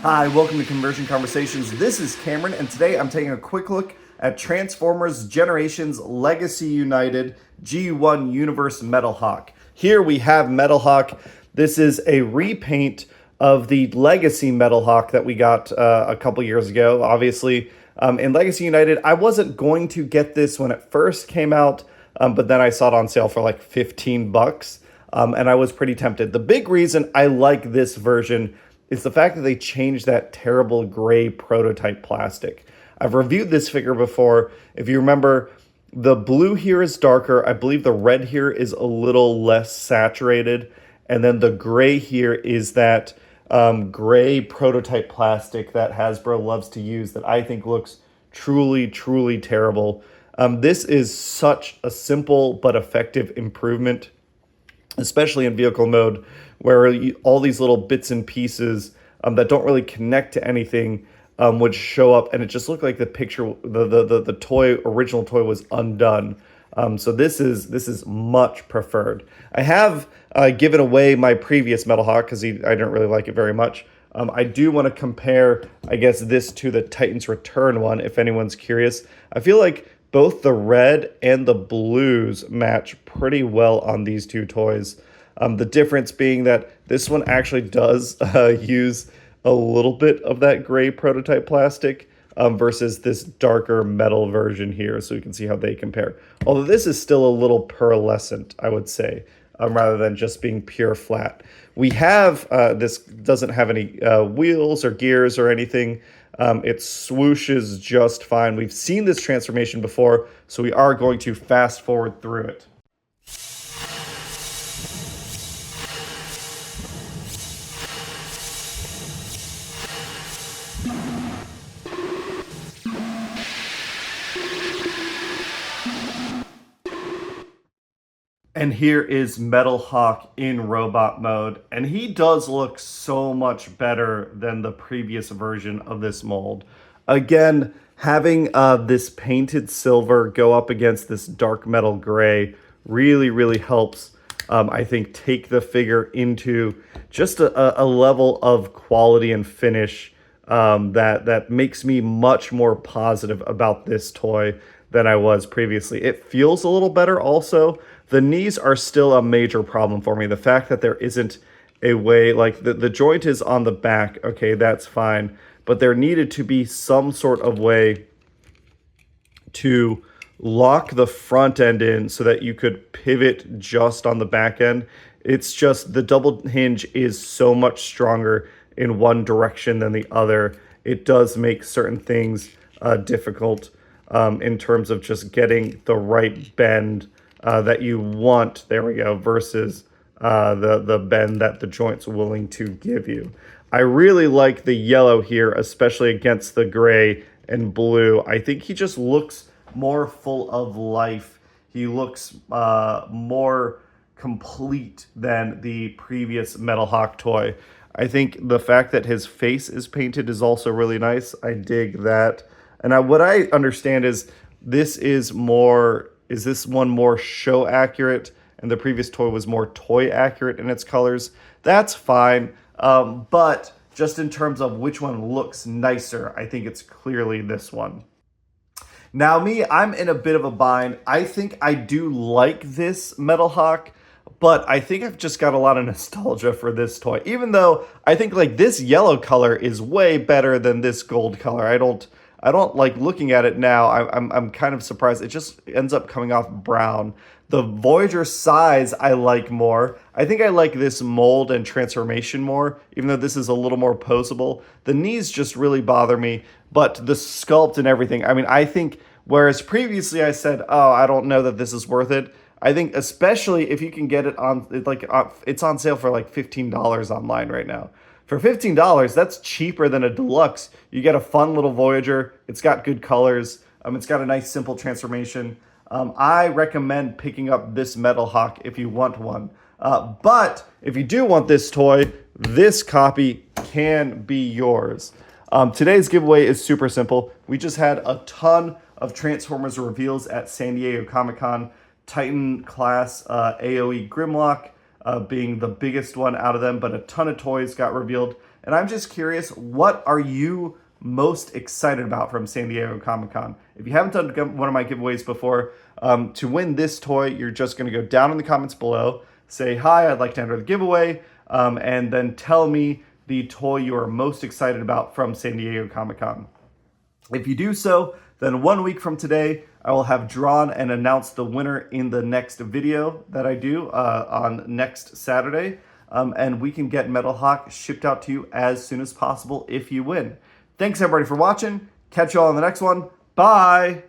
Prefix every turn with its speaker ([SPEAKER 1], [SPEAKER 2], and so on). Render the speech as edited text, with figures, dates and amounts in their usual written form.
[SPEAKER 1] Hi, welcome to Conversion Conversations. This is Cameron, and today I'm taking a quick look at Transformers Generations Legacy United G1 Universe Metalhawk. Here we have Metalhawk. This is a repaint of the Legacy Metalhawk that we got a couple years ago. Obviously, in Legacy United, I wasn't going to get this when it first came out, but then I saw it on sale for like 15 bucks, and I was pretty tempted. The big reason I like this version is the fact that they changed that terrible gray prototype plastic. I've reviewed this figure before. If you remember, the blue here is darker. I believe the red here is a little less saturated. And then the gray here is that gray prototype plastic that Hasbro loves to use that I think looks truly, truly terrible. This is such a simple but effective improvement, especially in vehicle mode, where all these little bits and pieces that don't really connect to anything would show up, and it just looked like the picture, the original toy was undone. So this is much preferred. I have given away my previous Metalhawk because I didn't really like it very much. I do want to compare, I guess, this to the Titans Return one, if anyone's curious. I feel like both the red and the blues match pretty well on these two toys. The difference being that this one actually does use a little bit of that gray prototype plastic versus this darker metal version here, so you can see how they compare. Although this is still a little pearlescent, I would say, rather than just being pure flat. We have, this doesn't have any wheels or gears or anything. It swooshes just fine. We've seen this transformation before, so we are going to fast forward through it. And here is Metalhawk in robot mode, and he does look so much better than the previous version of this mold. Again, having this painted silver go up against this dark metal gray really, really helps, I think, take the figure into just a level of quality and finish that makes me much more positive about this toy than I was previously. It feels a little better also. The knees are still a major problem for me. The fact that there isn't a way, like the joint is on the back, okay, that's fine. But there needed to be some sort of way to lock the front end in so that you could pivot just on the back end. It's just the double hinge is so much stronger in one direction than the other. It does make certain things difficult in terms of just getting the right bend that you want, there we go, versus the bend that the joint's willing to give you. I really like the yellow here, especially against the gray and blue. I think he just looks more full of life. He looks more complete than the previous Metalhawk toy. I think the fact that his face is painted is also really nice. I dig that. And what I understand is this is this one more show accurate and the previous toy was more toy accurate in its colors? That's fine. But just in terms of which one looks nicer, I think it's clearly this one. Now me, I'm in a bit of a bind. I think I do like this Metalhawk, but I think I've just got a lot of nostalgia for this toy. Even though I think like this yellow color is way better than this gold color. I don't like looking at it now. I'm kind of surprised. It just ends up coming off brown. The Voyager size I like more. I think I like this mold and transformation more, even though this is a little more posable. The knees just really bother me, but the sculpt and everything, I mean, I think, whereas previously I said, oh, I don't know that this is worth it, I think especially if you can get it on, it's on sale for like $15 online right now. For $15, that's cheaper than a deluxe. You get a fun little Voyager. It's got good colors. It's got a nice simple transformation. I recommend picking up this Metalhawk if you want one. But if you do want this toy, this copy can be yours. Today's giveaway is super simple. We just had a ton of Transformers reveals at San Diego Comic-Con. Titan class AOE Grimlock being the biggest one out of them, but a ton of toys got revealed. And I'm just curious, what are you most excited about from San Diego Comic-Con? If you haven't done one of my giveaways before, to win this toy, you're just going to go down in the comments below, say, hi, I'd like to enter the giveaway, and then tell me the toy you are most excited about from San Diego Comic-Con. If you do so, then 1 week from today, I will have drawn and announced the winner in the next video that I do on next Saturday. And we can get Metalhawk shipped out to you as soon as possible if you win. Thanks everybody for watching. Catch you all on the next one. Bye!